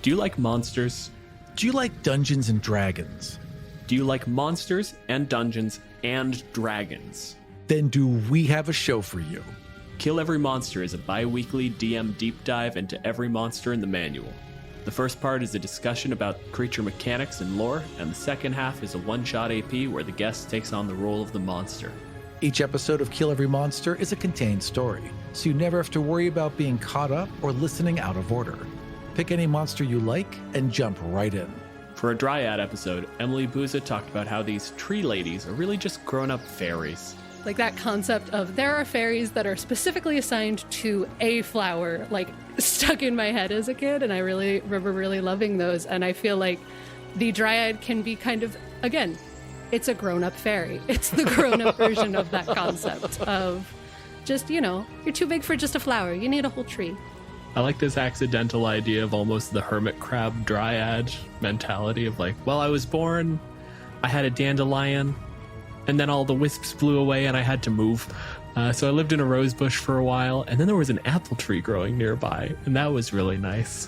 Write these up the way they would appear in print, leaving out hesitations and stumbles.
Do you like monsters? Do you like Dungeons and Dragons? Do you like monsters and dungeons and dragons? Then do we have a show for you. Kill Every Monster is a bi-weekly DM deep dive into every monster in the manual. The first part is a discussion about creature mechanics and lore, and the second half is a one-shot AP where the guest takes on the role of the monster. Each episode of Kill Every Monster is a contained story, so you never have to worry about being caught up or listening out of order. Pick any monster you like and jump right in. For a Dryad episode, Emily Booza talked about how these tree ladies are really just grown-up fairies. Like that concept of there are fairies that are specifically assigned to a flower, like stuck in my head as a kid, and I really remember really loving those. And I feel like the Dryad can be kind of, again, it's a grown-up fairy. It's the grown-up version of that concept of just, you're too big for just a flower. You need a whole tree. I like this accidental idea of almost the hermit crab dryad mentality of like, well, I was born, I had a dandelion, and then all the wisps flew away and I had to move. So I lived in a rose bush for a while, and then there was an apple tree growing nearby, and that was really nice.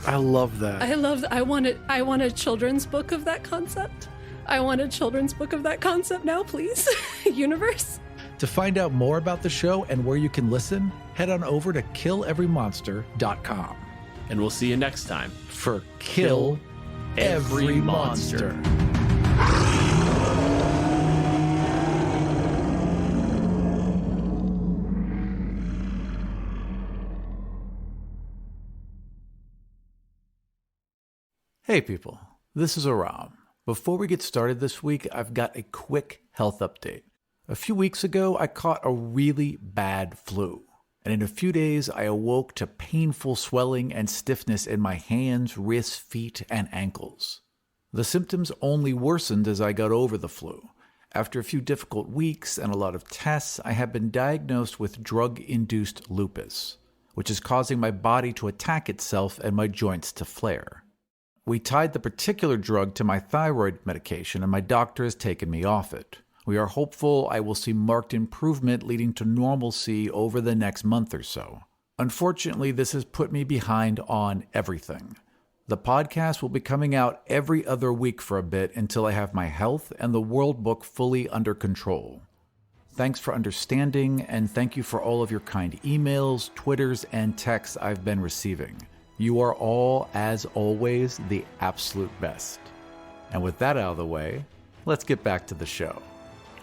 I love that. I want a children's book of that concept. I want a children's book of that concept now, please. Universe. To find out more about the show and where you can listen, head on over to killeverymonster.com. And we'll see you next time for Kill Every Monster. Hey people, this is Aram. Before we get started this week, I've got a quick health update. A few weeks ago, I caught a really bad flu, and in a few days, I awoke to painful swelling and stiffness in my hands, wrists, feet, and ankles. The symptoms only worsened as I got over the flu. After a few difficult weeks and a lot of tests, I have been diagnosed with drug-induced lupus, which is causing my body to attack itself and my joints to flare. We tied the particular drug to my thyroid medication, and my doctor has taken me off it. We are hopeful I will see marked improvement leading to normalcy over the next month or so. Unfortunately, this has put me behind on everything. The podcast will be coming out every other week for a bit until I have my health and the World Book fully under control. Thanks for understanding, and thank you for all of your kind emails, Twitters, and texts I've been receiving. You are all, as always, the absolute best. And with that out of the way, let's get back to the show.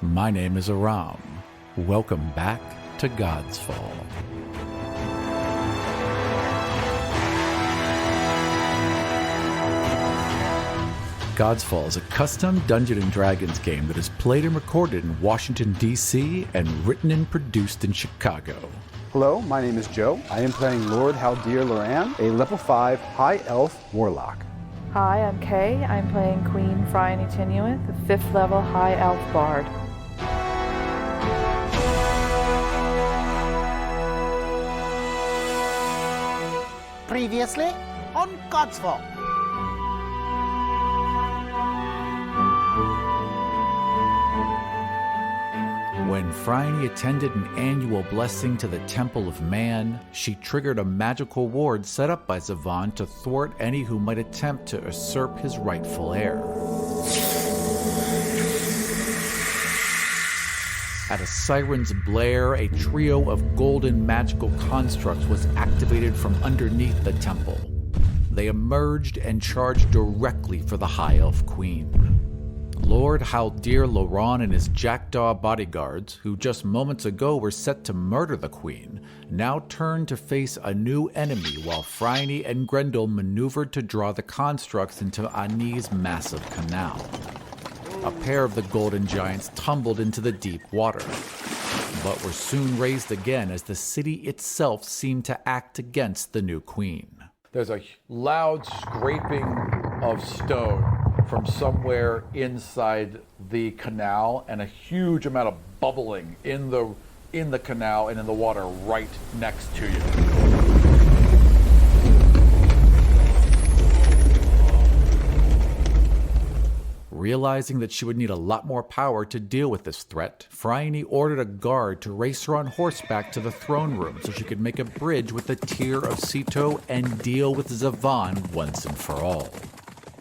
My name is Aram. Welcome back to Godsfall. Godsfall is a custom Dungeons & Dragons game that is played and recorded in Washington, D.C. and written and produced in Chicago. Hello, my name is Joe. I am playing Lord Haldir Loran, a level 5 High Elf Warlock. Hi, I'm Kay. I'm playing Queen Phryane Tinueth, the 5th level High Elf Bard. Previously on Godsfall. When Phryane attended an annual blessing to the Temple of Man, she triggered a magical ward set up by Zavon to thwart any who might attempt to usurp his rightful heir. At a siren's blare, a trio of golden magical constructs was activated from underneath the temple. They emerged and charged directly for the High Elf Queen. Lord Haldir Loran and his jackdaw bodyguards, who just moments ago were set to murder the Queen, now turned to face a new enemy while Phryane and Grendel maneuvered to draw the constructs into Ani's massive canal. A pair of the golden giants tumbled into the deep water, but were soon raised again as the city itself seemed to act against the new queen. There's a loud scraping of stone from somewhere inside the canal, and a huge amount of bubbling in the canal and in the water right next to you. Realizing that she would need a lot more power to deal with this threat, Phryane ordered a guard to race her on horseback to the throne room so she could make a bridge with the Tear of Sito and deal with Zavan once and for all.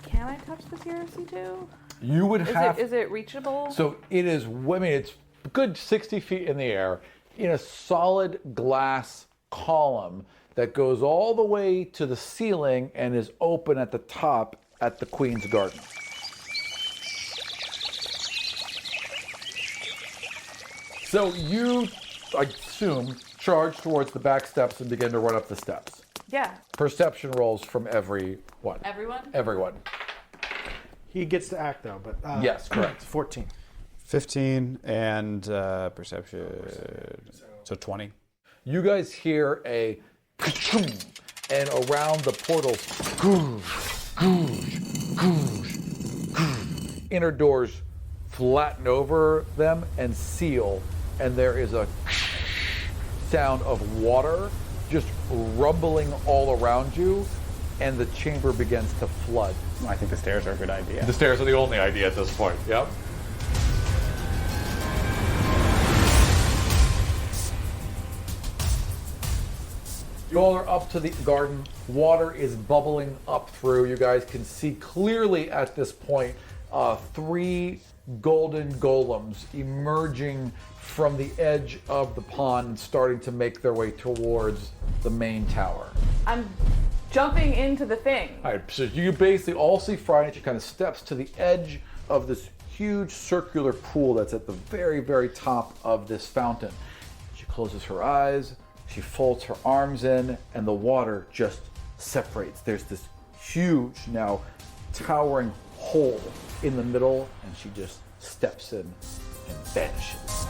Can I touch the Tear of Sito? You would have... Is it reachable? So it is, I mean, it's a good 60 feet in the air in a solid glass column that goes all the way to the ceiling and is open at the top at the Queen's Garden. So you, I assume, charge towards the back steps and begin to run up the steps. Yeah. Perception rolls from everyone. Everyone? Everyone. He gets to act though, but Yes, correct. 14. 15 and perception. So 20. You guys hear a and around the portals, inner doors flatten over them and seal, and there is a sound of water just rumbling all around you, and the chamber begins to flood. I think the stairs are a good idea. The stairs are the only idea at this point. Yep. You all are up to the garden. Water is bubbling up through. You guys can see clearly at this point 3 golden golems emerging from the edge of the pond, starting to make their way towards the main tower. I'm jumping into the thing. All right, so you basically all see Phryane. She kind of steps to the edge of this huge circular pool that's at the very, very top of this fountain. She closes her eyes, she folds her arms in, and the water just separates. There's this huge, now towering hole in the middle, and she just steps in and vanishes.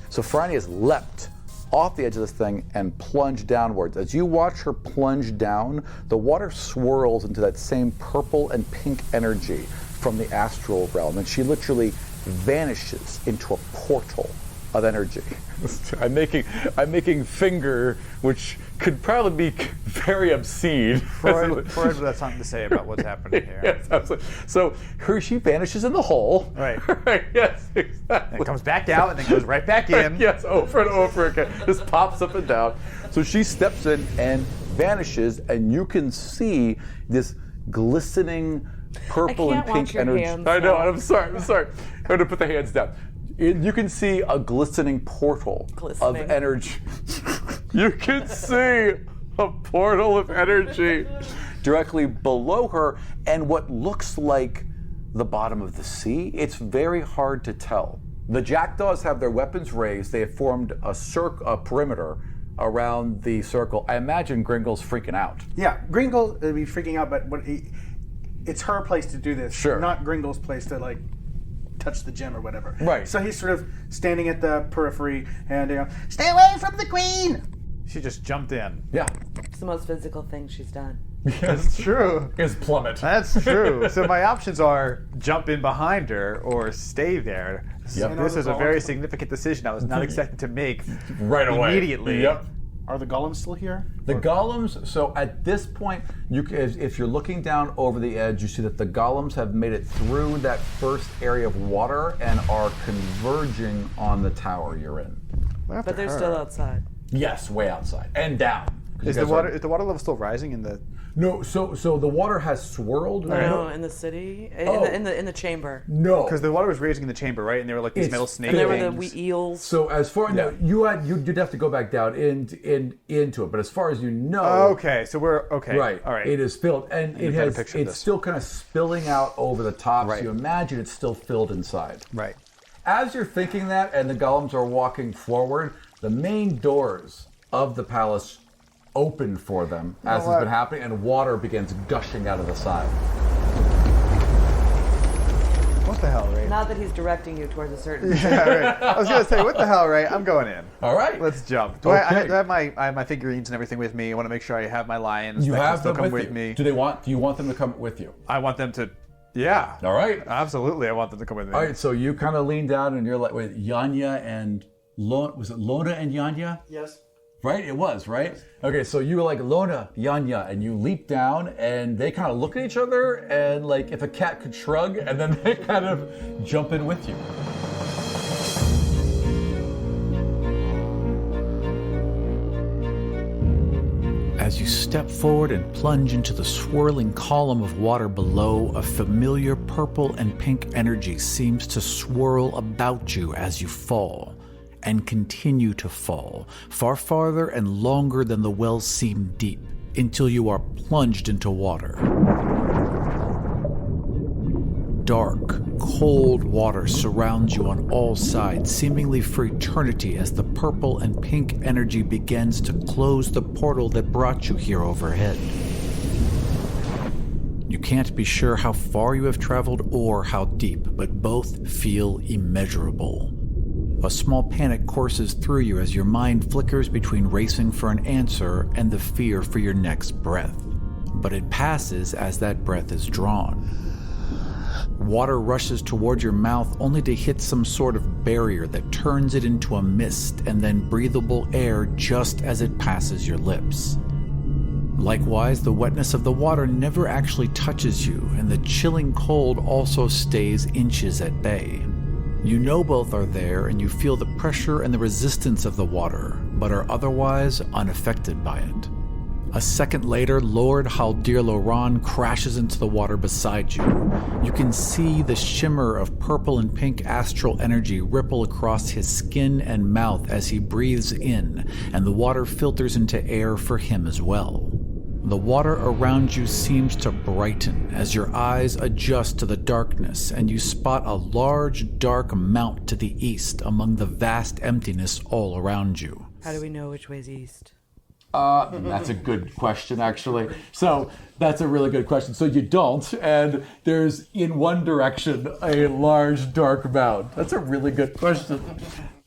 So Phryane has leapt off the edge of this thing and plunged downwards. As you watch her plunge down, the water swirls into that same purple and pink energy from the astral realm, and she literally vanishes into a portal of energy. I'm making finger, which could probably be very obscene. Freud would have something to say about what's happening here. Yes, absolutely. So she vanishes in the hole. Right. Right. Yes, exactly. And it comes back out and then goes right back in. Yes, over and over again. Just pops up and down. So she steps in and vanishes, and you can see this glistening purple and pink energy. I know. I'm sorry. I'm going to put the hands down. You can see a glistening portal of energy. You can see a portal of energy directly below her, and what looks like the bottom of the sea. It's very hard to tell. The jackdaws have their weapons raised. They have formed a perimeter around the circle. I imagine Gringle's freaking out. Yeah, Gringle would be freaking out, but it's her place to do this, Sure. not Gringle's place to touch the gem or whatever. Right. So he's sort of standing at the periphery and stay away from the queen. She just jumped in. Yeah. It's the most physical thing she's done. That's true. Is plummet. That's true. So my options are jump in behind her or stay there. So Yep. this is a very significant decision I was not expecting to make Right away. immediately. Yep. Are the golems still here? The golems, so at this point, if you're looking down over the edge, you see that the golems have made it through that first area of water and are converging on the tower you're in. But they're still outside. Yes, way outside. And down. Is the water level still rising in the... No, so the water has swirled. No, in the city, in the chamber. No, because the water was raising in the chamber, right? And there were like these metal snake And there were things. the eels. So as far as you'd have to go back down into it, but as far as you know, okay, so we're okay. Right, all right. It is filled, and it's still kind of spilling out over the top. Right. So you imagine it's still filled inside. Right. As you're thinking that, and the golems are walking forward, the main doors of the palace open for them as has been happening, and water begins gushing out of the side. What the hell, Ray? Not that he's directing you towards a certain. Yeah, right. I was gonna say, what the hell, Ray? I'm going in. All right, let's jump. Do I have my figurines and everything with me? I want to make sure I have my lions. You have them come with me. Do you want them to come with you? I want them to. Yeah. All right. Absolutely, I want them to come with me. All right. So you kind of lean down, and you're like with Yanya and was it Lona and Yanya? Yes. Right? It was, right? Okay, so you were like, Lona, Yanya, and you leap down, and they kind of look at each other, and like if a cat could shrug, and then they kind of jump in with you. As you step forward and plunge into the swirling column of water below, a familiar purple and pink energy seems to swirl about you as you fall, and continue to fall, far farther and longer than the wells seem deep, until you are plunged into water. Dark, cold water surrounds you on all sides, seemingly for eternity, as the purple and pink energy begins to close the portal that brought you here overhead. You can't be sure how far you have traveled or how deep, but both feel immeasurable. A small panic courses through you as your mind flickers between racing for an answer and the fear for your next breath. But it passes as that breath is drawn. Water rushes toward your mouth only to hit some sort of barrier that turns it into a mist and then breathable air just as it passes your lips. Likewise, the wetness of the water never actually touches you, and the chilling cold also stays inches at bay. You know both are there, and you feel the pressure and the resistance of the water, but are otherwise unaffected by it. A second later, Lord Haldir Loran crashes into the water beside you. You can see the shimmer of purple and pink astral energy ripple across his skin and mouth as he breathes in, and the water filters into air for him as well. The water around you seems to brighten as your eyes adjust to the darkness, and you spot a large, dark mount to the east among the vast emptiness all around you. How do we know which way's east? That's a good question, actually. So that's a really good question. So you don't, and there's in one direction a large dark mound. That's a really good question.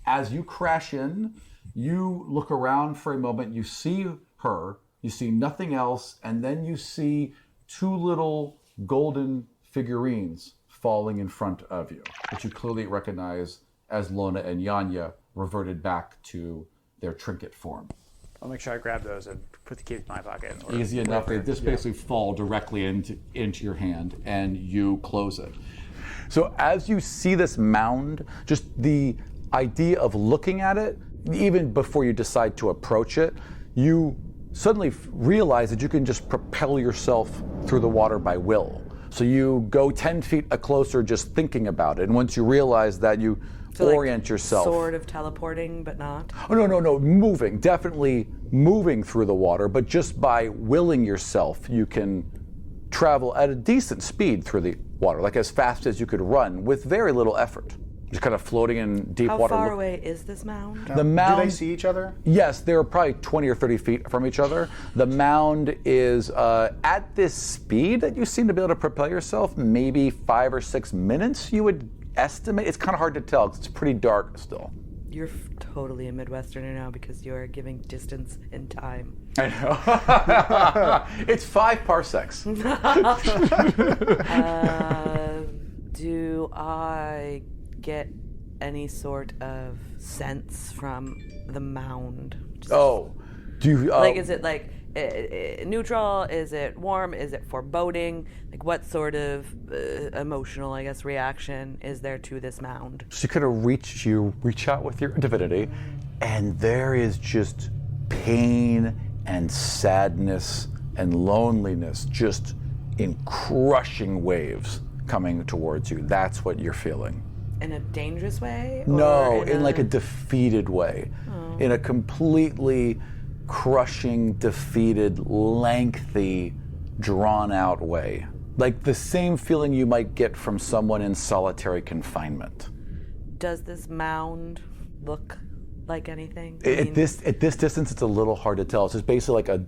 As you crash in, you look around for a moment, you see her, you see nothing else, and then you see two little golden figurines falling in front of you, which you clearly recognize as Lona and Yanya reverted back to their trinket form. I'll make sure I grab those and put the keys in my pocket. Easy enough. They just basically fall directly into your hand, and you close it. So as you see this mound, just the idea of looking at it, even before you decide to approach it, you suddenly realize that you can just propel yourself through the water by will. So you go 10 feet closer just thinking about it, and once you realize that, you orient yourself. Sort of teleporting, but not? Oh, no, moving. Definitely moving through the water, but just by willing yourself, you can travel at a decent speed through the water, like as fast as you could run with very little effort. Just kind of floating in deep water. How far away is this mound? The mound. Do they see each other? Yes, they're probably 20 or 30 feet from each other. The mound is at this speed that you seem to be able to propel yourself, maybe 5 or 6 minutes, you would estimate. It's kind of hard to tell because it's pretty dark still. You're totally a Midwesterner now because you're giving distance and time. I know. It's 5 parsecs. Do I get any sort of sense from the mound? Do you? Like, is it like neutral? Is it warm? Is it foreboding? Like, what sort of emotional, I guess, reaction is there to this mound? So you reach out with your divinity, and there is just pain and sadness and loneliness just in crushing waves coming towards you. That's what you're feeling. In a dangerous way? No, in like a defeated way. Oh. In a completely crushing, defeated, lengthy, drawn-out way. Like the same feeling you might get from someone in solitary confinement. Does this mound look like anything? At this distance, it's a little hard to tell. It's just basically like a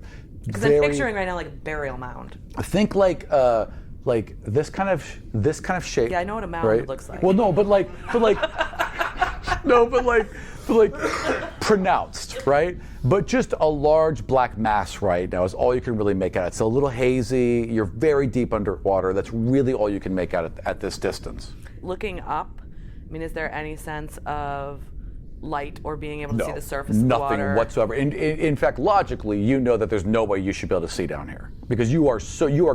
Because I'm picturing right now like a burial mound. Think like this kind of shape. Yeah, I know what a mound looks like. Well, no, but like pronounced, right? But just a large black mass right now is all you can really make out. It's a little hazy. You're very deep underwater. That's really all you can make out at this distance. Looking up, I mean, is there any sense of light or being able to see the surface of the water? Nothing whatsoever. In fact, logically, you know that there's no way you should be able to see down here because you are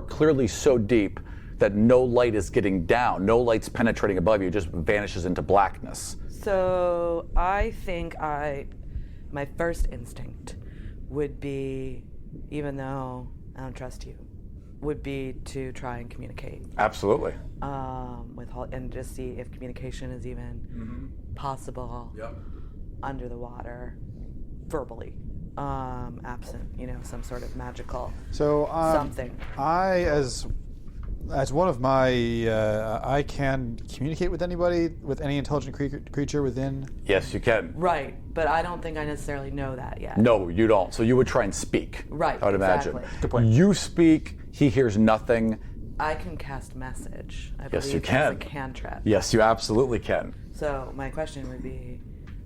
clearly so deep that no light is getting down, no light's penetrating above you, it just vanishes into blackness. So I think my first instinct would be, even though I don't trust you, would be to try and communicate. Absolutely. And just see if communication is even possible under the water, verbally, absent, some sort of magical something. As one of my, I can communicate with anybody, with any intelligent creature within. Yes, you can. Right, but I don't think I necessarily know that yet. No, you don't. So you would try and speak. Right, I would exactly. imagine. Good point. You speak, he hears nothing. I can cast message. I Yes, you believe can. that's a cantrip. Yes, you absolutely can. So my question would be,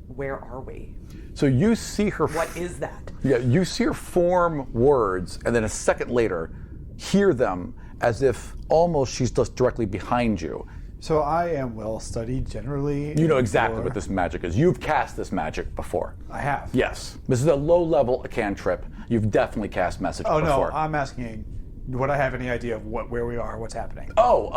where are we? So you see her. What is that? Yeah, you see her form words, and then a second later, hear them as if almost she's just directly behind you. So I am well studied generally. You know exactly what this magic is. You've cast this magic before. I have. Yes. This is a low-level cantrip. You've definitely cast message before. No, I'm asking, would I have any idea of where we are, what's happening? No.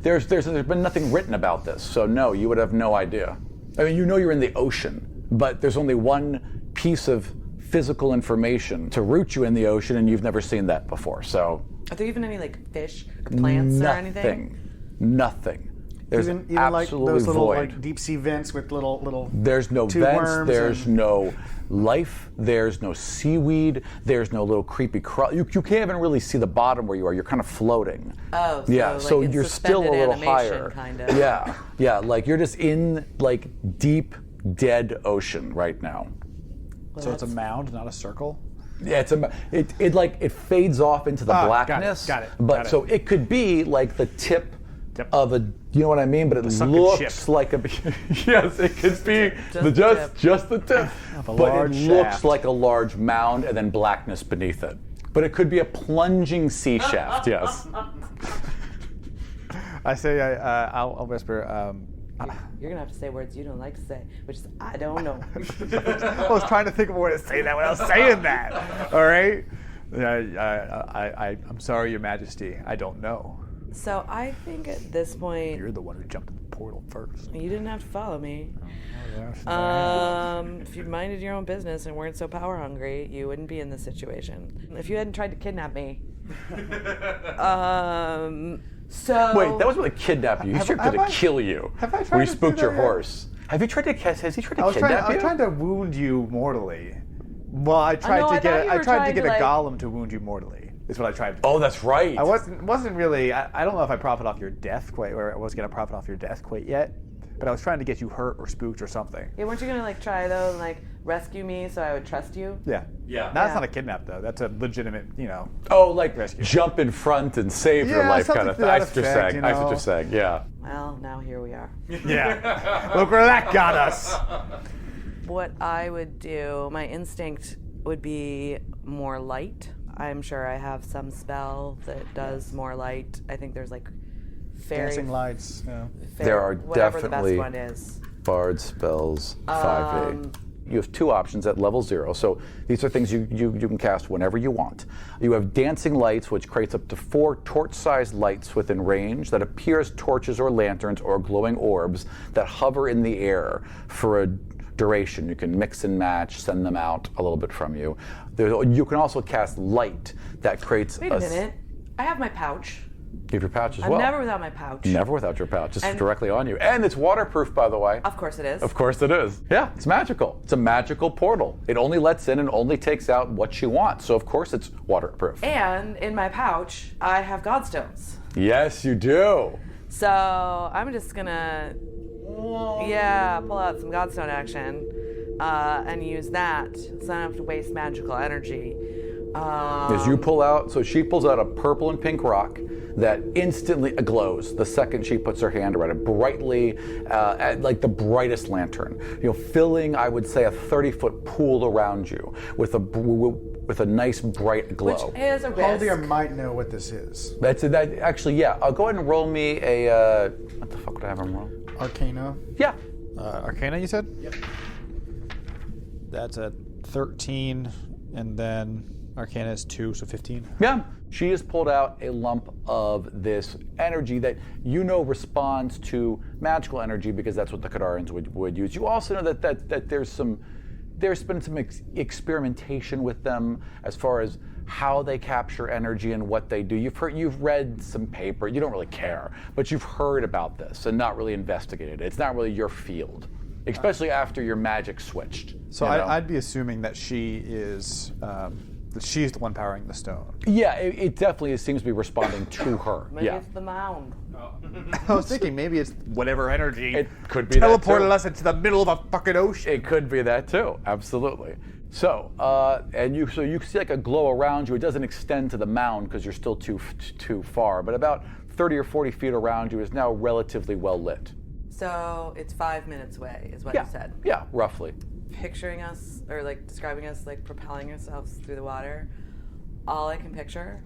There's been nothing written about this, so no, you would have no idea. I mean, you're in the ocean, but there's only one piece of physical information to root you in the ocean, and you've never seen that before. So, are there even any fish, plants, or anything? Nothing. There's even absolutely like those little void. deep sea vents with little. There's no tube vents. worms There's no life. There's no seaweed. There's no little creepy crawl. You can't even really see the bottom where you are. You're kind of floating. Oh, so yeah. So it's you're still a little higher. Kind of. Yeah. Like you're just in deep dead ocean right now. Well, so it's a mound, not a circle? Yeah, it fades off into the blackness. Got it. But so it could be like the tip of a, you know what I mean? But it looks like a, yes, it could be just the tip. But it looks like a large mound and then blackness beneath it. But it could be a plunging sea shaft, yes. I say, I'll whisper, You're going to have to say words you don't like to say, which is, I don't know. I was trying to think of a way to say that when I was saying that. All right? I'm sorry, Your Majesty. I don't know. So I think at this point... You're the one who jumped in the portal first. You didn't have to follow me. If you'd minded your own business and weren't so power hungry, you wouldn't be in this situation. If you hadn't tried to kidnap me... So wait, that wasn't really kidnap you. He tried to kill you. Have I tried when to you spooked do your that horse? Have you tried to? Has he tried to kidnap you? I was trying to wound you mortally. Well, I tried to get a golem to wound you mortally. Is what I tried to do. Oh, that's right. I wasn't really. I don't know if I profit off your death quite, or I was going to profit off your death quite yet. But I was trying to get you hurt or spooked or something. Yeah, weren't you gonna try though and rescue me so I would trust you? Yeah. That's not a kidnap though. That's a legitimate, Oh, rescue. Jump in front and save your life kind of thing. I see what you're saying. Yeah. Well, now here we are. Yeah. Look where that got us. What I would do, my instinct would be more light. I'm sure I have some spell that does more light. I think there's fairy dancing lights. Yeah. There are definitely the best one is. Bard spells 5e. You have two options at level 0. So these are things you can cast whenever you want. You have dancing lights, which creates up to 4 torch-sized lights within range that appear as torches or lanterns or glowing orbs that hover in the air for a duration. You can mix and match, send them out a little bit from you. You can also cast light that creates Wait a minute. I have my pouch. You have your pouch as well. I'm never without my pouch. Never without your pouch. It's directly on you. And it's waterproof, by the way. Of course it is. Of course it is. Yeah, it's magical. It's a magical portal. It only lets in and only takes out what you want. So, of course, it's waterproof. And in my pouch, I have godstones. Yes, you do. So, I'm just going to, pull out some godstone action and use that so I don't have to waste magical energy. As you pull out, so she pulls out a purple and pink rock that instantly glows the second she puts her hand around it, brightly, like the brightest lantern. Filling, I would say, a 30-foot pool around you with a nice bright glow. Which is a risk. Haldir might know what this is. Actually, yeah. I'll go ahead and roll me a. What the fuck would I have him roll? Arcana. Yeah. Arcana, you said? Yep. That's a 13, and then Arcana is 2, so 15. Yeah. She has pulled out a lump of this energy that you know responds to magical energy because that's what the Kadarians would use. You also know that there's been some experimentation with them as far as how they capture energy and what they do. You've read some paper. You don't really care, but you've heard about this and not really investigated it. It's not really your field, especially after your magic switched. So I'd be assuming that she is that she's the one powering the stone. Yeah, it definitely seems to be responding to her. Maybe it's the mound. I was thinking maybe it's whatever energy it could be teleported us into the middle of a fucking ocean. It could be that too, absolutely. So, you see like a glow around you. It doesn't extend to the mound because you're still too far, but about 30 or 40 feet around you is now relatively well lit. So it's 5 minutes away, is what you said. Yeah, roughly. Picturing us, or like describing us, like propelling ourselves through the water. All I can picture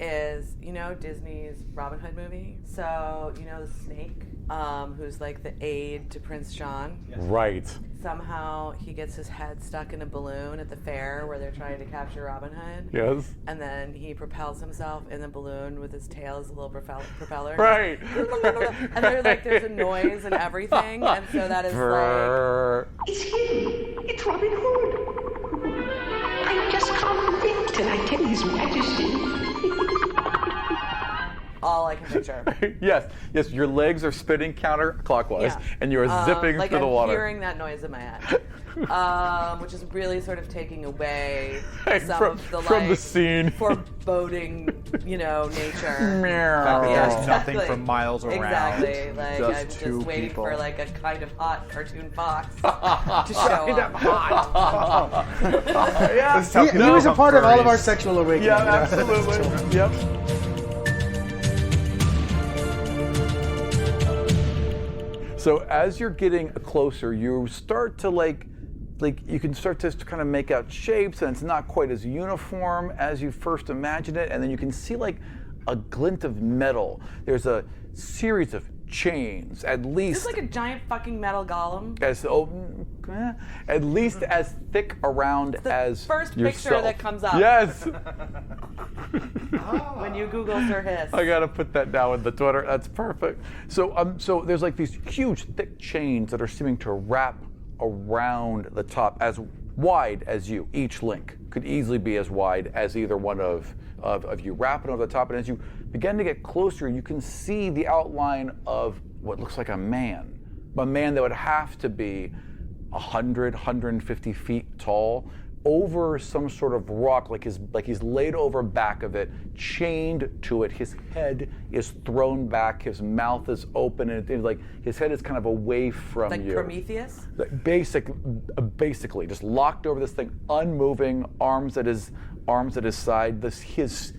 is, Disney's Robin Hood movie. So, the snake, who's like the aide to Prince John. Right. Somehow he gets his head stuck in a balloon at the fair where they're trying to capture Robin Hood. Yes. And then he propels himself in the balloon with his tail as a little propeller. Right. And there's a noise and everything. And so that is like... It's him. It's Robin Hood. I've just come till I tell His Majesty. All I can picture. Yes, your legs are spinning counterclockwise, and you are zipping through the water. I'm hearing that noise in my head, which is really sort of taking away some of the from the scene, foreboding, nature. There's nothing for miles around. Exactly. Like I'm just waiting for like a kind of hot cartoon fox to show up. He was a part of all of our sexual awakening. Yeah, absolutely. Yep. So as you're getting closer, you start to like you can start to kind of make out shapes, and it's not quite as uniform as you first imagined it. And then you can see like a glint of metal. There's a series of chains, at least. Is this like a giant fucking metal golem? At least as thick around as first yourself. Picture that comes up. Yes. When you Google Sir Hiss. I gotta put that down in the Twitter. That's perfect. So there's like these huge, thick chains that are seeming to wrap around the top, as wide as you. Each link could easily be as wide as either one of you, wrapping over the top. And as you begin to get closer, you can see the outline of what looks like a man that would have to be 100, 150 feet tall, over some sort of rock, like he's laid over back of it, chained to it. His head is thrown back, his mouth is open, and like his head is kind of away from you. Like Prometheus? Basically, just locked over this thing, unmoving, arms at his side. His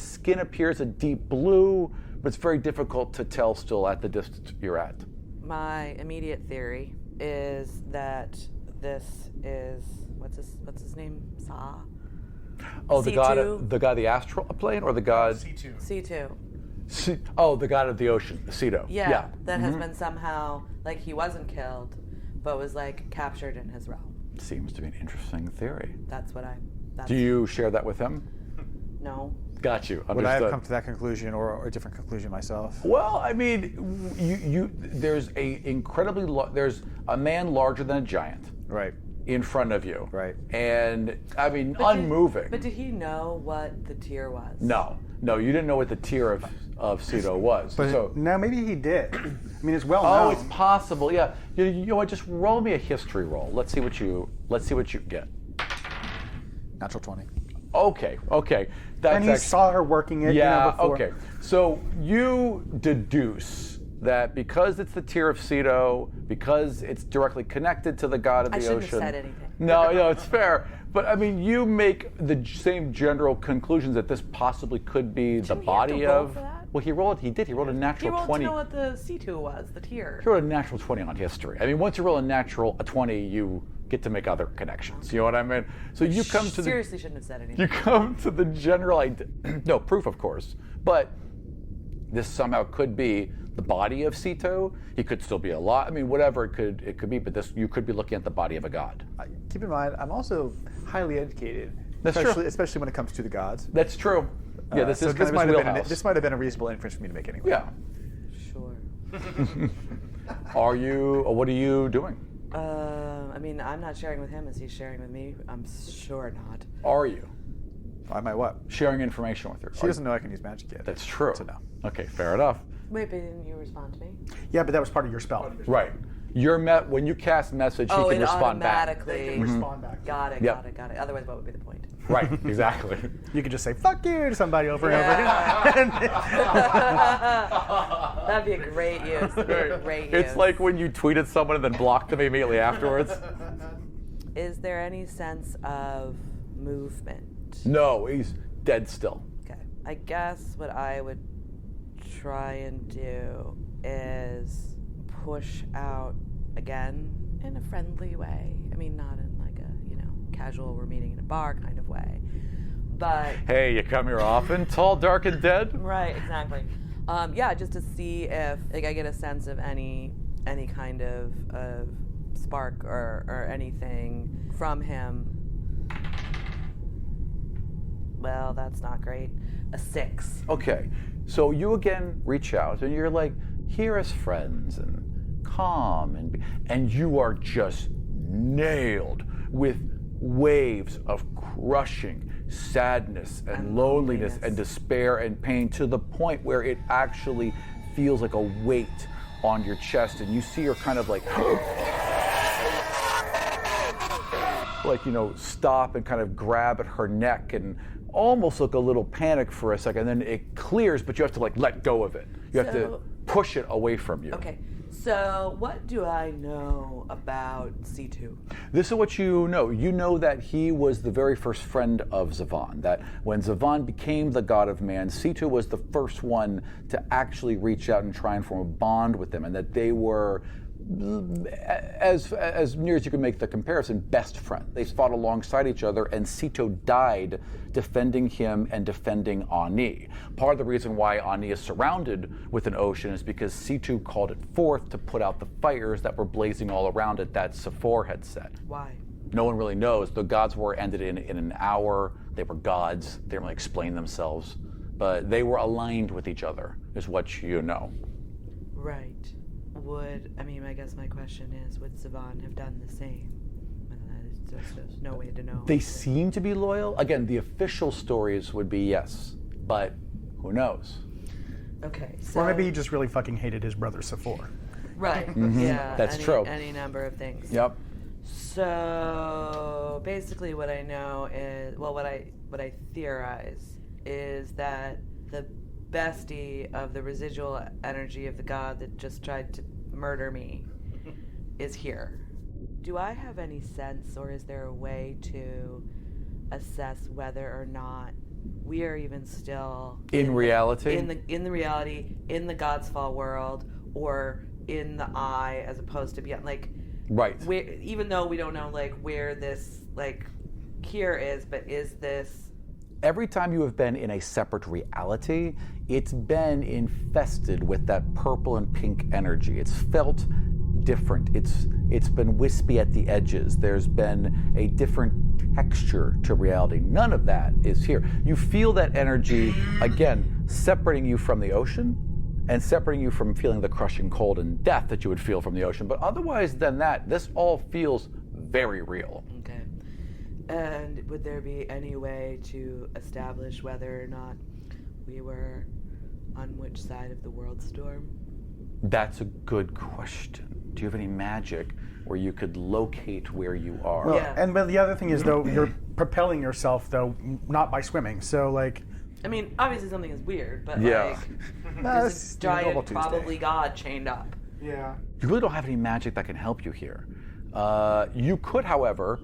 skin appears a deep blue, but it's very difficult to tell still at the distance you're at. My immediate theory is that this is what's his name? Sa? Oh, C2? the god of the astral plane, or the god C2. The god of the ocean, Cedo. Yeah. That has been somehow, like, he wasn't killed, but was like captured in his realm. Seems to be an interesting theory. Do you share that with him? No. Got you. Understood. Would I have come to that conclusion or a different conclusion myself? Well, I mean, there's there's a man larger than a giant. Right. In front of you. Right. And, I mean, unmoving. But did he know what the tier was? No, you didn't know what the tier of Cedo was. But no, maybe he did. I mean, it's well known. Oh, it's possible. Yeah. You know what? Just roll me a history roll. Let's see what you get. Natural 20. Okay. And he saw her working it. Yeah. Before. Okay. So you deduce that because it's the tier of Cedo, because it's directly connected to the god of the ocean. I shouldn't have said anything. No, it's fair. But I mean, you make the same general conclusions that this possibly could be the body of. Well, he rolled a natural 20. He rolled to know what the C2 was, the tier. He rolled a natural 20 on history. I mean, once you roll a 20, you get to make other connections. You know what I mean? So you come to seriously shouldn't have said anything. You come to the general idea. No proof, of course, but this somehow could be the body of Sito. He could still be alive. I mean, whatever it could be. But you could be looking at the body of a god. Keep in mind, I'm also highly educated. That's true. Especially when it comes to the gods. That's true. Yeah, this is kind of his wheelhouse. This might have been a reasonable inference for me to make anyway. Yeah. Sure. What are you doing? I mean, I'm not sharing with him. Is he sharing with me? I'm sure not. Are you? I might what? Sharing information with her. She doesn't know I can use magic yet. That's true. So no. Okay, fair enough. Wait, but didn't you respond to me? Yeah, but that was part of your spell. Right. When you cast message, he can respond back. Automatically respond back. Got it. Yep. Got it. Otherwise, what would be the point? Right. Exactly. You could just say "fuck you" to somebody over and over again. That'd be a great use. It's like when you tweeted someone and then blocked them immediately afterwards. Is there any sense of movement? No, he's dead still. Okay. I guess what I would try and do is push out again in a friendly way. I mean, not in like a, casual, we're meeting in a bar kind of way. But hey, you come here often? Tall, dark, and dead? Right, exactly. Yeah, just to see if I get a sense of any kind of spark or anything from him. Well, that's not great. A 6. Okay, so you again reach out and you're like, here as friends and calm and you are just nailed with waves of crushing sadness and loneliness and despair and pain to the point where it actually feels like a weight on your chest, and you see her kind of like stop and kind of grab at her neck and almost look a little panicked for a second, and then it clears, but you have to let go of it. You have to push it away from you. Okay. So, what do I know about C2? This is what you know. You know that he was the very first friend of Zavan, that when Zavan became the god of man, C2 was the first one to actually reach out and try and form a bond with them, and that they were, as near as you can make the comparison, best friends. They fought alongside each other, and Sito died defending him and defending Ani. Part of the reason why Ani is surrounded with an ocean is because Sito called it forth to put out the fires that were blazing all around it that Sephor had set. Why? No one really knows. The Gods' War ended in an hour. They were gods. They didn't really explain themselves. But they were aligned with each other, is what you know. Right. I guess my question is, would Zavan have done the same? There's no way to know. They seem to be loyal. Again, the official stories would be yes, but who knows? Okay, so... Or maybe he just really fucking hated his brother Sephor. Right, Yeah. That's true. Any number of things. Yep. So, basically what I know is, what I theorize is that the bestie of the residual energy of the god that just tried to murder me is here. Do I have any sense, or is there a way to assess whether or not we are even still in reality in the reality in the Godsfall world, or in the eye as opposed to beyond? Right. Even though we don't know where this cure is, but is this? Every time you have been in a separate reality, it's been infested with that purple and pink energy. It's felt different. It's been wispy at the edges. There's been a different texture to reality. None of that is here. You feel that energy, again, separating you from the ocean and separating you from feeling the crushing cold and death that you would feel from the ocean. But otherwise than that, this all feels very real. Okay. And would there be any way to establish whether or not we were on which side of the world storm? That's a good question. Do you have any magic where you could locate where you are? Well, yeah. But the other thing is, though, you're propelling yourself, though, not by swimming. So, I mean, obviously something is weird, but, yeah. There's a giant, probably god chained up. Yeah. You really don't have any magic that can help you here. You could, however,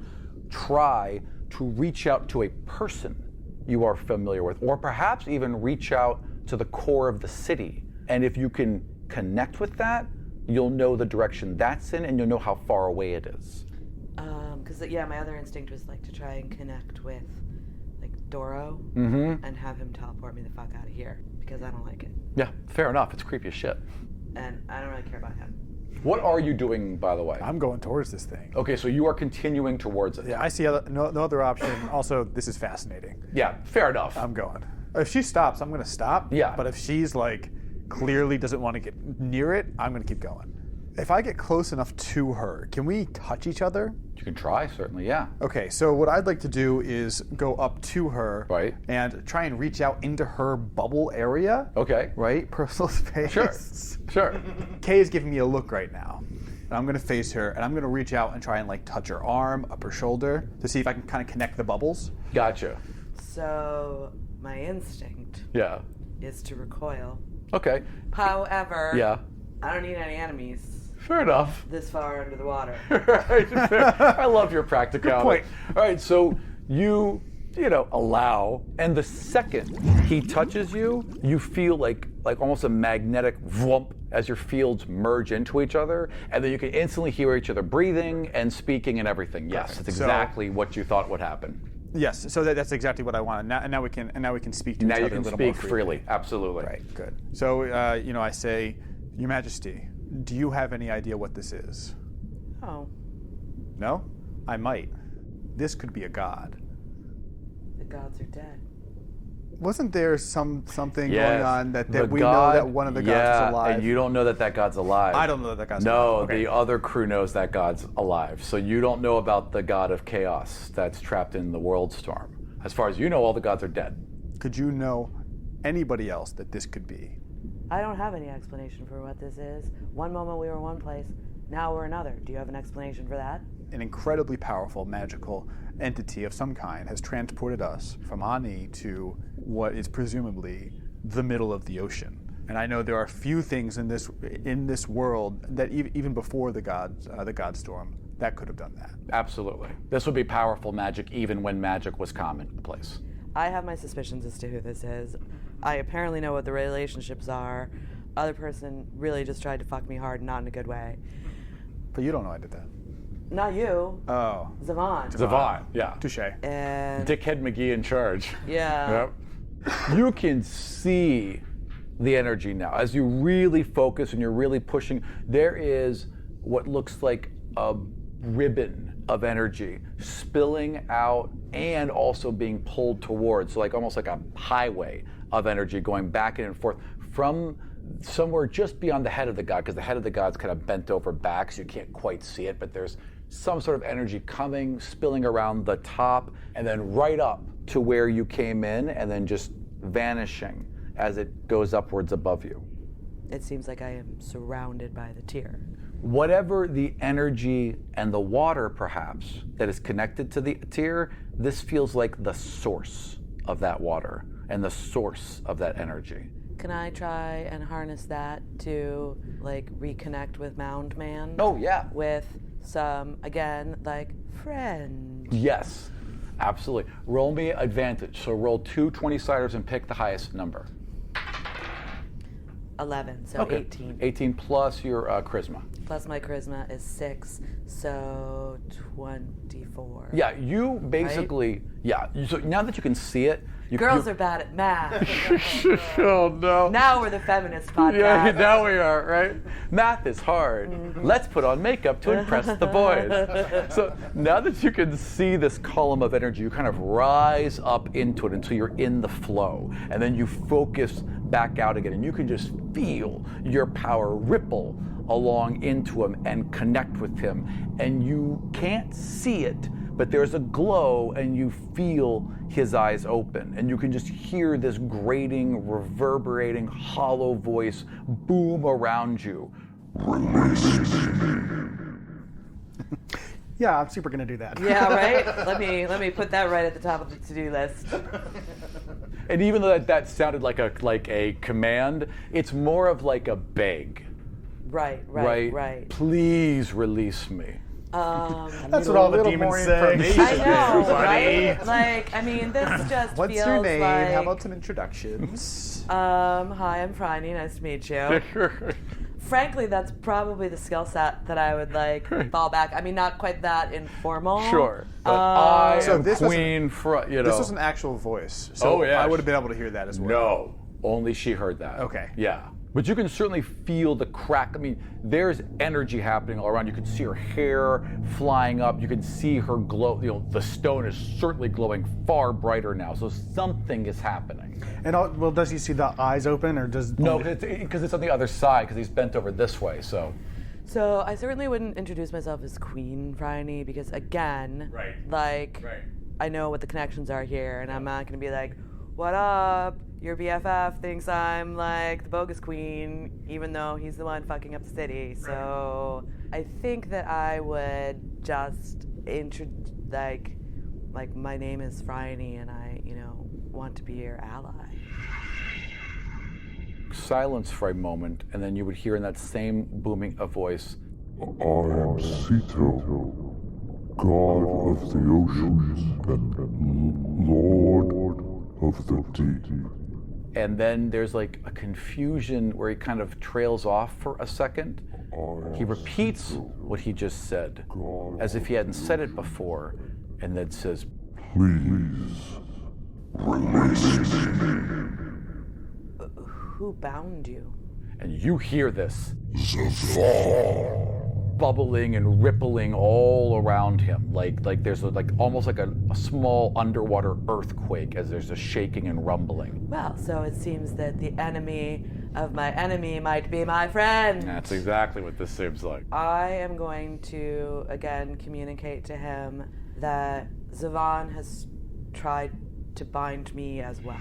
try to reach out to a person you are familiar with, or perhaps even reach out to the core of the city. And if you can connect with that, you'll know the direction that's in, and you'll know how far away it is. Because my other instinct was to try and connect with Dorro and have him teleport me the fuck out of here, because I don't like it. Yeah, fair enough. It's creepy as shit. and I don't really care about him. What are you doing, by the way? I'm going towards this thing. Okay, so you are continuing towards it. Yeah, I see no other option. Also, this is fascinating. Yeah, fair enough. I'm going. If she stops, I'm going to stop. Yeah. But if she's like clearly doesn't want to get near it, I'm going to keep going. If I get close enough to her, can we touch each other? You can try, certainly, yeah. Okay, so what I'd like to do is go up to her and try and reach out into her bubble area. Okay. Right? Personal space. Sure. Kay is giving me a look right now. And I'm going to face her, and I'm going to reach out and try and like touch her arm, up her shoulder, to see if I can kind of connect the bubbles. Gotcha. So my instinct is to recoil. Okay. However, I don't need any enemies. Fair enough. This far under the water. I love your practicality. All right, so you allow, and the second he touches you, you feel like almost a magnetic whoomp as your fields merge into each other, and then you can instantly hear each other breathing and speaking and everything. Yes, that's exactly what you thought would happen. Yes, so that's exactly what I wanted. Now we can speak to each other a little more freely. Now you can speak freely. Absolutely. Right. Good. So I say, Your Majesty, do you have any idea what this is? Oh. No? I might. This could be a god. The gods are dead. Wasn't there something going on that we god, know that one of the gods is alive? And you don't know that god's alive. I don't know that god's alive. No, Okay. the other crew knows that god's alive. So you don't know about the god of chaos that's trapped in the world storm. As far as you know, all the gods are dead. Could you know anybody else that this could be? I don't have any explanation for what this is. One moment we were one place, now we're another. Do you have an explanation for that? An incredibly powerful magical entity of some kind has transported us from Ani to what is presumably the middle of the ocean. And I know there are few things in this world that even before the God Storm that could have done that. Absolutely. This would be powerful magic even when magic was commonplace. I have my suspicions as to who this is. I apparently know what the relationships are. Other person really just tried to fuck me hard, not in a good way. But you don't know I did that. Not you. Oh. Zavon. Yeah. Touche. And Dickhead McGee in charge. Yeah. Yep. You can see the energy now. As you really focus and you're really pushing, there is what looks like a ribbon of energy spilling out and also being pulled towards, so like almost like a highway of energy going back and forth from somewhere just beyond the head of the god, because the head of the god's kind of bent over back, so you can't quite see it, but there's some sort of energy coming, spilling around the top, and then right up to where you came in, and then just vanishing as it goes upwards above you. It seems like I am surrounded by the tier. Whatever the energy and the water, perhaps, that is connected to the tier, this feels like the source of that water and the source of that energy. Can I try and harness that to, like, reconnect with Mound Man? Oh, yeah. With some, again, like, friend. Yes, absolutely. Roll me advantage. So roll 2 20-siders and pick the highest number. 11, so Okay. 18. 18 plus your charisma. Plus my charisma is 6, so 24. Yeah, you basically, so now that you can see it, Girls are bad at math. Oh no. Now we're the feminist podcast. Yeah, now we are, right? Math is hard. Mm-hmm. Let's put on makeup to impress the boys. So now that you can see this column of energy, you kind of rise up into it until you're in the flow. And then you focus back out again, and you can just feel your power ripple along into him and connect with him. And you can't see it, but there's a glow, and you feel his eyes open, and you can just hear this grating, reverberating, hollow voice boom around you. Yeah, I'm super gonna do that. Yeah, right? Let me put that right at the top of the to-do list. And even though that sounded like a command, it's more of like a beg. Right. Please release me. That's what all the demons say. I know, right? Like, I mean, this just What's feels your name? like... How about some introductions? Hi, I'm Phryane. Nice to meet you. Frankly, that's probably the skill set that I would fall back. I mean, not quite that informal. Sure, but I am this queen. This was an actual voice, so I would have been able to hear that as well. No, only she heard that. Okay. Yeah. But you can certainly feel the crack. I mean, there's energy happening all around. You can see her hair flying up. You can see her glow. The stone is certainly glowing far brighter now. So something is happening. And does he see the eyes open, or does no? Because it's on the other side. Because he's bent over this way. So I certainly wouldn't introduce myself as Queen Phryane because again, I know what the connections are here, and I'm not going to be like, "What up? Your BFF thinks I'm like the bogus queen, even though he's the one fucking up the city." So I think that I would just like my name is Phryane, and I, want to be your ally. Silence for a moment, and then you would hear in that same booming a voice, "I am Sito, god of the oceans and lord of the deep." And then there's like a confusion where he kind of trails off for a second. He repeats what he just said, as if he hadn't said it before, and then says, "Please, release me." Who bound you? And you hear this Zavon. Bubbling and rippling all around him, like there's almost like a small underwater earthquake as there's a shaking and rumbling. Well, so it seems that the enemy of my enemy might be my friend. That's exactly what this seems like. I am going to again communicate to him that Zavon has tried to bind me as well.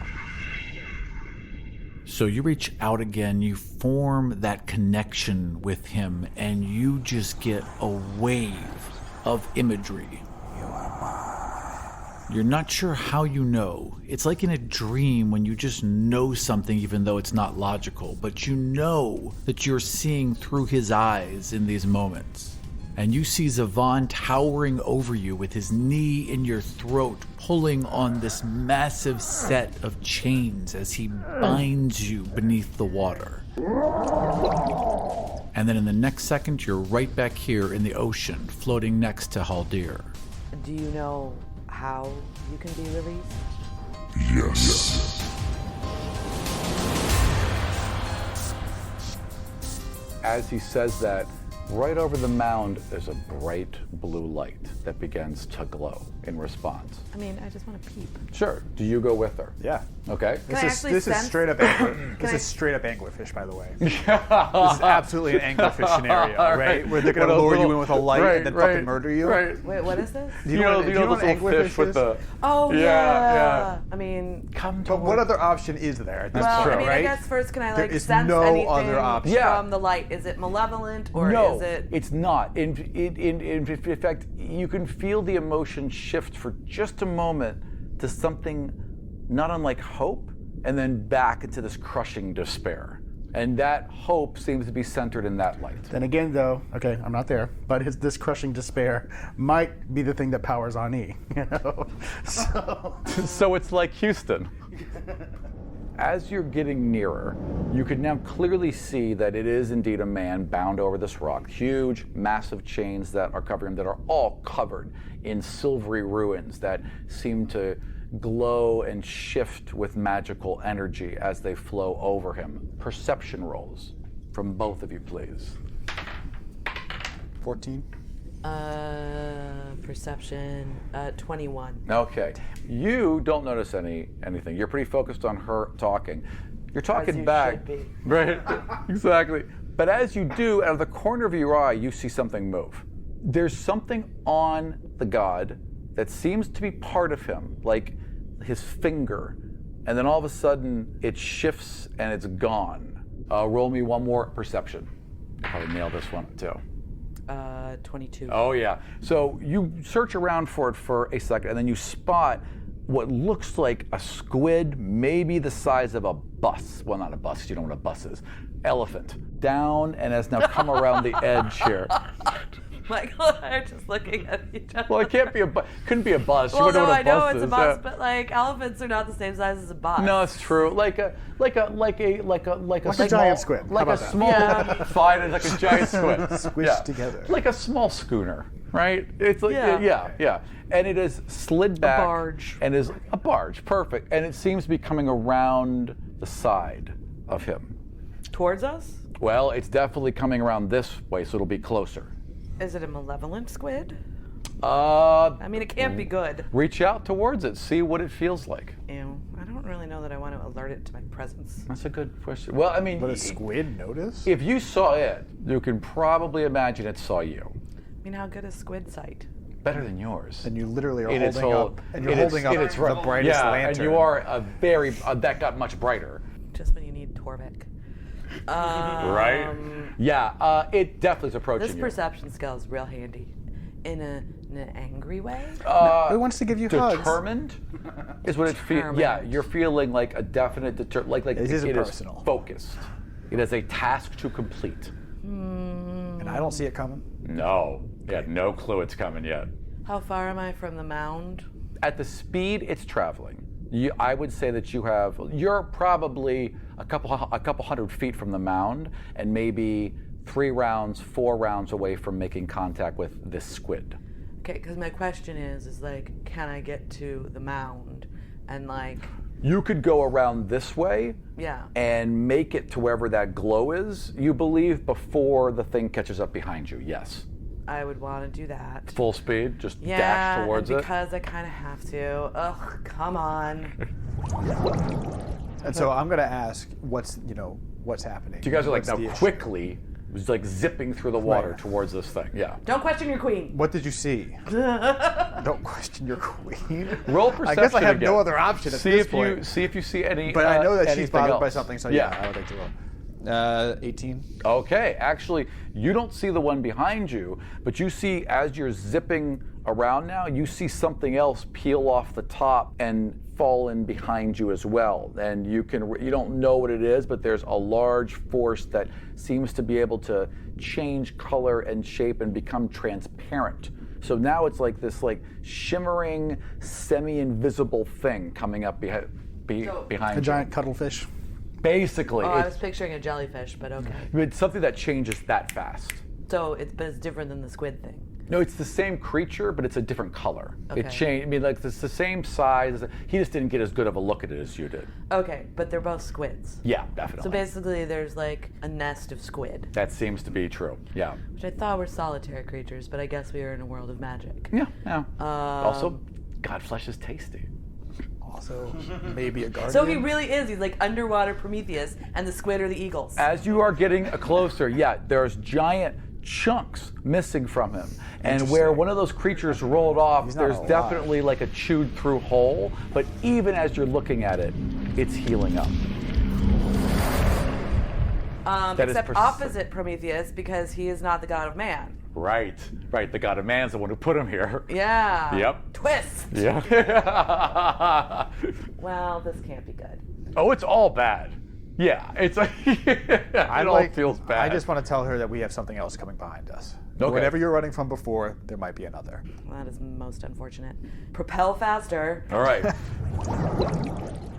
So you reach out again, you form that connection with him, and you just get a wave of imagery. You are mine. You're not sure how you know. It's like in a dream when you just know something even though it's not logical, but you know that you're seeing through his eyes in these moments. And you see Zavon towering over you with his knee in your throat, pulling on this massive set of chains as he binds you beneath the water. And then in the next second, you're right back here in the ocean, floating next to Haldir. Do you know how you can be released? Yes. As he says that, right over the mound, there's a bright blue light that begins to glow in response. I mean, I just want to peep. Sure. Do you go with her? Yeah. Okay. This is straight up anglerfish, by the way. This is absolutely an anglerfish scenario, right? Where they're going to lure you in with a light and then fucking murder you. Right. Wait, what is this? Do you know what anglerfish with the? Oh yeah. I mean, but what other option is there at this point, I mean, right? I guess first, can I There is sense no anything other option. from the light? Is it malevolent or No, is it? it's not. In fact, you can feel the emotion shift for just a moment to something not unlike hope, and then back into this crushing despair. And that hope seems to be centered in that light. Then again, though, okay, I'm not there, but this crushing despair might be the thing that powers Ani. So it's like Houston. As you're getting nearer, you can now clearly see that it is indeed a man bound over this rock. Huge, massive chains that are covering him, that are all covered in silvery ruins that seem to glow and shift with magical energy as they flow over him. Perception rolls from both of you, please. 14. Perception, 21. Okay. You don't notice anything. You're pretty focused on her talking. You're talking As you back. should be. Right. Exactly. But as you do, out of the corner of your eye, you see something move. There's something on the god that seems to be part of him, like his finger, and then all of a sudden it shifts and it's gone. Roll me one more perception. I'll probably nail this one too. 22. Oh yeah. So you search around for it for a second, and then you spot what looks like a squid, maybe the size of a bus. Well, not a bus, you don't know what a bus is. Elephant. Down and has now come around the edge here. Michael and I are just looking at each other. Well, it can't be couldn't be a bus. Well, no, I know it's is. a bus, but like elephants are not the same size as a bus. No, it's true. Like a giant squid. Like a small fine, like a giant squid. Squished together. Like a small schooner, right? It's like yeah. And it is slid back. A barge. And is a barge, perfect. And it seems to be coming around the side of him. Towards us? Well, it's definitely coming around this way, so it'll be closer. Is it a malevolent squid? I mean, it can't be good. Reach out towards it, see what it feels like. Ew, I don't really know that I want to alert it to my presence. That's a good question. Well, I mean... Would a squid notice? If you saw it, you can probably imagine it saw you. I mean, how good is squid sight? Better than yours. And you literally are In its holding whole- up, and you're in its- holding up in its the brightest yeah, lantern. and you are a very... that got much brighter. Just when you need Torrvic. Right? Yeah, it definitely is approaching This you. perception skill is real handy. In an angry way? Who wants to give you determined is what it feels. Yeah, Determined. you're feeling like a definite like It is it personal. is focused. It is a task to complete. And I don't see it coming. No, you had no clue it's coming yet. How far am I from the mound? At the speed it's traveling, I would say that you're probably a couple hundred feet from the mound, and maybe 4 rounds away from making contact with this squid. Okay, because my question is like, can I get to the mound and like... You could go around this way Yeah. and make it to wherever that glow is, you believe, before the thing catches up behind you, yes. I would want to do that. Full speed, just Yeah, dash towards and it. because I kind of have to. Ugh, come on. And so I'm going to ask, what's happening? So you guys are like What's now the issue? quickly, just like zipping through the water Right. towards this thing, yeah. Don't question your queen. What did you see? Don't question your queen. Roll perception I guess I have again. no other option at see this if point. You see if you see any. But I know that she's anything bothered by else. something, so yeah, I would like to roll. 18. Okay, actually, you don't see the one behind you, but you see as you're zipping around now, you see something else peel off the top and fall in behind you as well. And you don't know what it is, but there's a large force that seems to be able to change color and shape and become transparent. So now it's like this shimmering, semi-invisible thing coming up behind A you. giant cuttlefish. Basically, Oh, I was picturing a jellyfish, but okay. it's something that changes that fast. So but it's different than the squid thing. No, it's the same creature, but it's a different color. Okay. It changed. I mean, like it's the same size. He just didn't get as good of a look at it as you did. Okay, but they're both squids. Yeah, definitely. So basically, there's like a nest of squid, That seems to be true. Yeah. which I thought were solitary creatures, but I guess we are in a world of magic. Yeah. Yeah. Also, God flesh is tasty. Also, maybe a guardian. So he really is. He's like underwater Prometheus, and the squid are the eagles. As you are getting closer, there's giant chunks missing from him. And where one of those creatures rolled off, He's not there's alive. definitely like a chewed through hole. But even as you're looking at it, it's healing up. That is Except opposite Prometheus, because he is not the god of man. Right. The god of man's the one who put him here. Yeah. Yep. Twist. Yeah. Well, this can't be good. Oh, it's all bad. Yeah, it's like it all feels bad. I just want to tell her that we have something else coming behind us. Okay. Whatever you're running from before, there might be another. Well, that is most unfortunate. Propel faster. All right.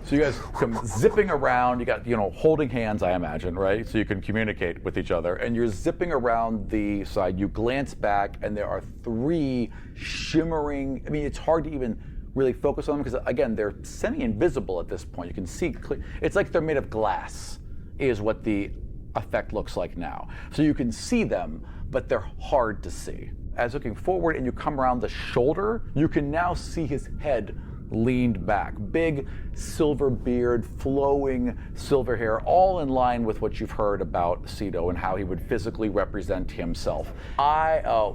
So you guys come zipping around. You got, holding hands, I imagine, right? So you can communicate with each other. And you're zipping around the side. You glance back, and there are 3 shimmering. I mean, it's hard to even really focus on them because, again, they're semi-invisible at this point. You can see clear. It's like they're made of glass, is what the effect looks like now. So you can see them, but they're hard to see. As looking forward and you come around the shoulder, you can now see his head leaned back. Big silver beard, flowing silver hair, all in line with what you've heard about Cedo and how he would physically represent himself. A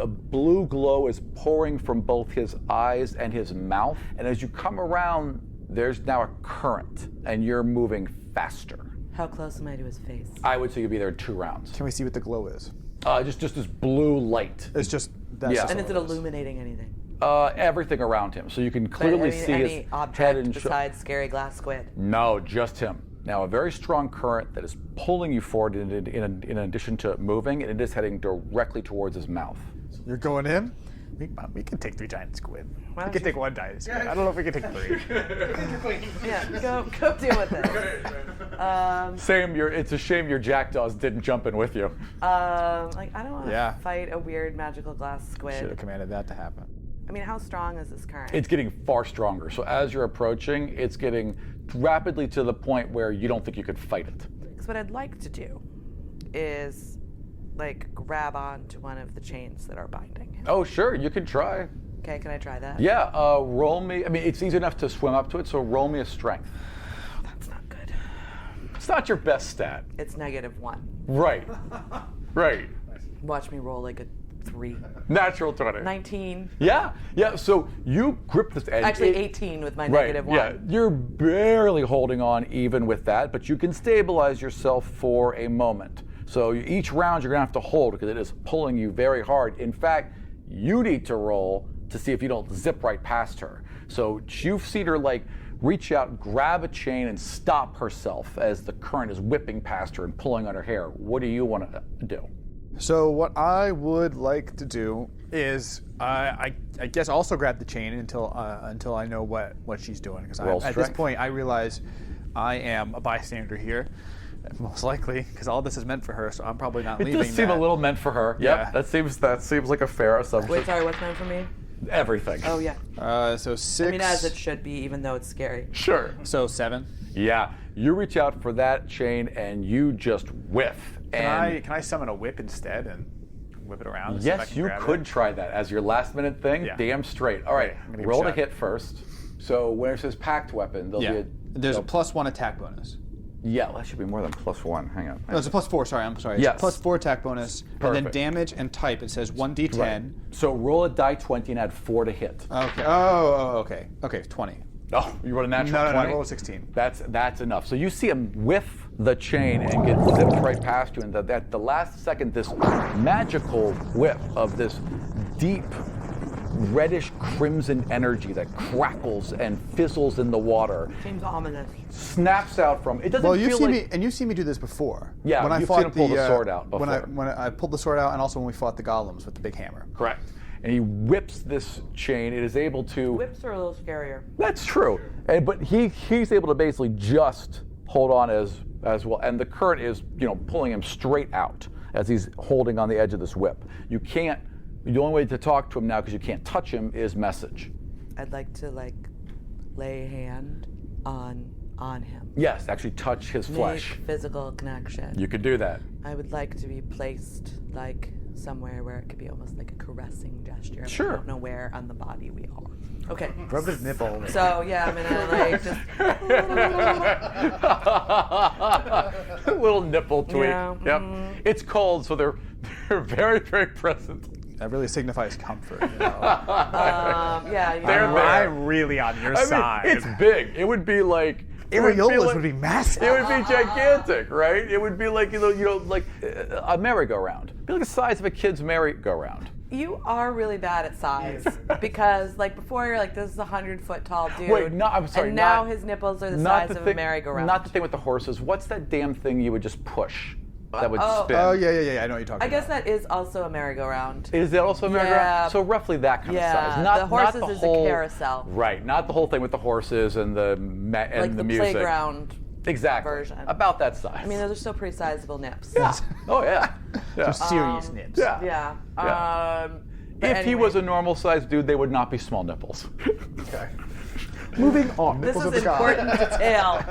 blue glow is pouring from both his eyes and his mouth. And as you come around, there's now a current, and you're moving faster. How close am I to his face? I would say you'll be there in 2 rounds. Can we see what the glow is? Just this blue light. It's just And is it illuminating anything? Everything around him, so you can clearly see any his head object and besides scary glass squid. No, just him. Now, a very strong current that is pulling you forward in addition to moving, and it is heading directly towards his mouth. You're going in? We can take 3 giant squid. We can take 1 giant squid. I don't know if we can take 3. Yeah, go deal with it. It's a shame your jackdaws didn't jump in with you. I don't want to fight a weird magical glass squid. Should have commanded that to happen. I mean, how strong is this current? It's getting far stronger. So as you're approaching, it's getting rapidly to the point where you don't think you could fight it. Alex, what I'd like to do is, like, grab onto one of the chains that are binding him. Oh, sure, you can try. Okay, can I try that? Yeah, roll me. I mean, it's easy enough to swim up to it, so roll me a strength. That's not good. It's not your best stat. It's -1. Right. Right. Watch me roll like a 3. Natural 20. 19. Yeah. So you grip this edge. Actually, 18 with my right, -1. Yeah, you're barely holding on even with that, but you can stabilize yourself for a moment. So each round you're gonna have to hold because it is pulling you very hard. In fact, you need to roll to see if you don't zip right past her. So you've seen her like reach out, grab a chain, and stop herself as the current is whipping past her and pulling on her hair. What do you want to do? So what I would like to do is, I guess, also grab the chain until I know what she's doing. Because at this point, I realize I am a bystander here, most likely, because all this is meant for her. So I'm probably not leaving. It does seem a little meant for her. Yep, yeah, that seems like a fair assumption. Wait, sorry, what's meant for me? Everything. Oh yeah. So 6. I mean, as it should be, even though it's scary. Sure. So 7. Yeah, you reach out for that chain and you just whiff. Can I summon a whip instead and whip it around? Yes, you could try that as your last minute thing. Yeah. Damn straight. All right, roll to hit first. So when it says packed weapon, there's a +1 attack bonus. Yeah, well, that should be more than +1. Hang on. No, it's a +4. Sorry, I'm sorry. Yes. It's a +4 attack bonus. Perfect. And then damage and type, it says 1d10. Right. So roll a die 20 and add 4 to hit. Okay. Oh, okay. Okay, 20. Oh, you rolled a natural 20? No, I rolled a 16. That's enough. So you see him whiff the chain and get zipped right past you, and at the last second, this magical whip of this deep, reddish crimson energy that crackles and fizzles in the water. Seems ominous. Snaps out from it. Doesn't well, feel like... you've seen me do this before. Yeah, when you've seen him pull the sword out before. When I pulled the sword out, and also when we fought the golems with the big hammer. Correct. And he whips this chain. It is able to... Whips are a little scarier. That's true. But he's able to basically just hold on as well. And the current is, pulling him straight out as he's holding on the edge of this whip. You can't... The only way to talk to him now, because you can't touch him, is message. I'd like to, lay a hand on him. Yes, actually touch his flesh. Make physical connection. You could do that. I would like to be placed, somewhere where it could be almost like a caressing gesture. Sure. I don't know where on the body we are. Okay. Rub his nipple. So yeah, I'm gonna just a little nipple tweak. Yeah. Yep. It's cold, so they're very, very present. That really signifies comfort. I'm really on your side. It's big. It would be like. Areolas would be massive. It would be gigantic, right? It would be like like a merry-go-round. It'd be like the size of a kid's merry-go-round. You are really bad at size because before you're this is a 100-foot tall dude. Wait, no, I'm sorry. And now his nipples are the size of a merry-go-round. Not the thing with the horses. What's that damn thing you would just push that would spin? Oh yeah. I know what you're talking about. I guess that is also a merry-go-round. Is that also a merry-go-round? Yeah. So roughly that kind of size. The horses is a carousel. Right, not the whole thing with the horses and the music. Playground. Exactly. Version. About that size. I mean, those are still pretty sizable nips. Yeah. Oh yeah. Some serious nips. Yeah. If he was a normal-sized dude, they would not be small nipples. Okay. Moving on. This is important detail.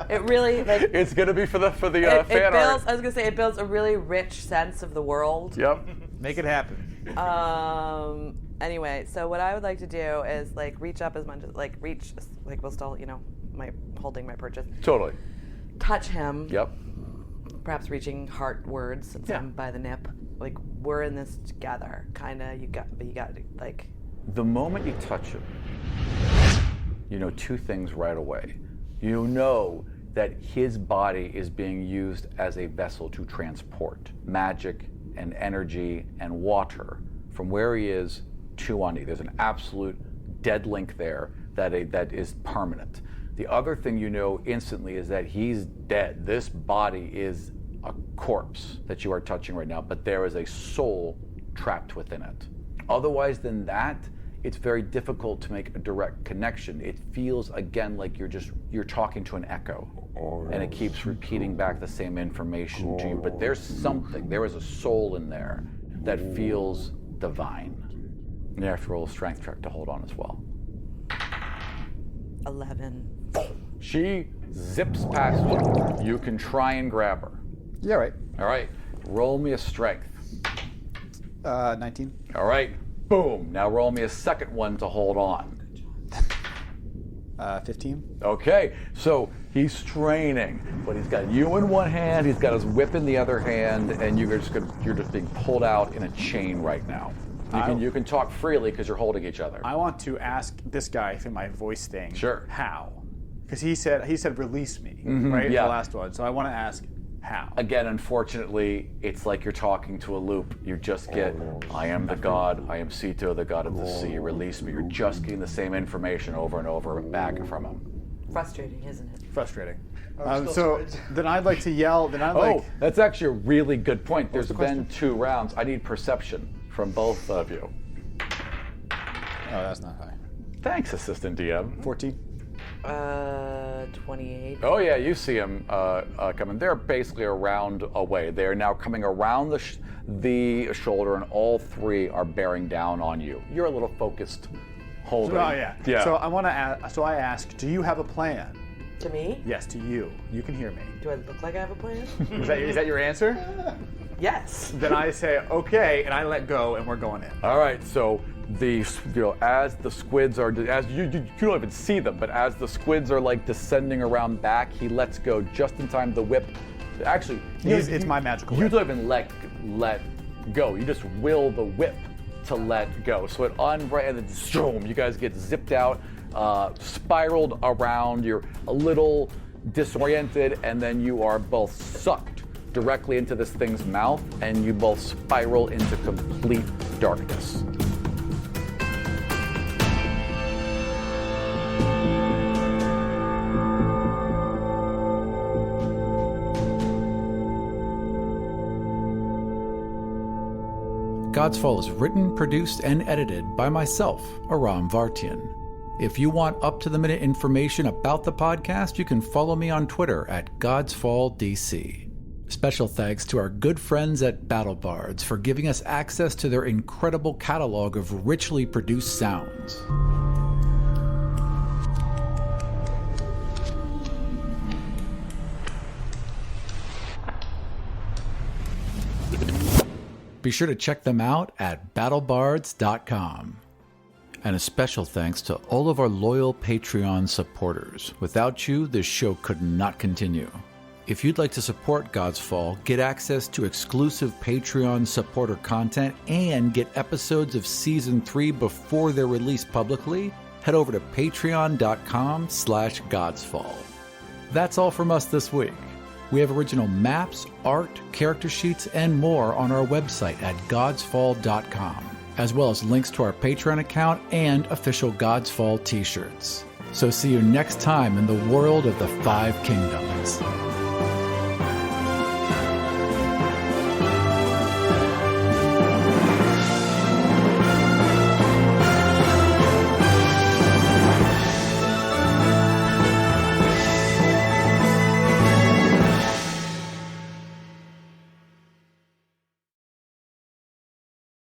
It really It's gonna be for the fan art. I was gonna say it builds a really rich sense of the world. Yep. Make it happen. Anyway, so what I would like to do is reach up as much as we'll still holding my purchase. Totally. Touch him. Yep. Perhaps reaching heartwards since I'm by the nip. We're in this together, kinda. You got The moment you touch him, you know two things right away. You know that his body is being used as a vessel to transport magic and energy and water from where he is to Ani. There's an absolute dead link there that is permanent. The other thing you know instantly is that he's dead. This body is a corpse that you are touching right now, but there is a soul trapped within it. Otherwise than that, it's very difficult to make a direct connection. It feels, again, like you're talking to an echo, and it keeps repeating back the same information to you. But there's something, there is a soul in there that feels divine. And you have to roll a strength check to hold on as well. 11. She zips past you. You can try and grab her. Yeah, right. All right. Roll me a strength. 19. All right. Boom. Now roll me a second one to hold on. 15. Okay. So he's straining, but he's got you in one hand, he's got his whip in the other hand, and you're just being pulled out in a chain right now. You can talk freely because you're holding each other. I want to ask this guy through my voice thing. Sure. How? Because he said release me, Mhm, right? yeah. The last one. So I want to ask how. Again, unfortunately, it's like you're talking to a loop. You just get, I am the god, I am Sito, the god of the sea, release me. You're just getting the same information over and over back from him. Frustrating, isn't it? Frustrating. So then I'd like to yell. That's actually a really good point. There's been 2 rounds. I need perception from both of you. Oh, that's not high. Thanks, Assistant DM. 14. 28. Oh yeah, you see them coming. They're basically a round away. They are now coming around the shoulder, and all 3 are bearing down on you. You're a little focused, holding. Oh yeah. So I want to ask. So I ask, do you have a plan? To me? Yes, to you. You can hear me. Do I look like I have a plan? Is that your answer? Yes. Then I say okay, and I let go, and we're going in. All right. So as the squids are, as you don't even see them, but as the squids are like descending around back, he lets go just in time. The whip, actually, it's my magical whip. You don't even let go. You just will the whip to let go. So it and then zoom, you guys get zipped out, spiraled around. You're a little disoriented, and then you are both sucked directly into this thing's mouth, and you both spiral into complete darkness. Godsfall is written, produced, and edited by myself, Aram Vartian. If you want up-to-the-minute information about the podcast, you can follow me on Twitter at GodsfallDC. Special thanks to our good friends at BattleBards for giving us access to their incredible catalog of richly produced sounds. Be sure to check them out at battlebards.com. And a special thanks to all of our loyal Patreon supporters. Without you, this show could not continue. If you'd like to support Godsfall, get access to exclusive Patreon supporter content, and get episodes of Season 3 before they're released publicly, head over to patreon.com/Godsfall. That's all from us this week. We have original maps, art, character sheets, and more on our website at godsfall.com, as well as links to our Patreon account and official Godsfall t-shirts. So see you next time in the world of the 5 Kingdoms.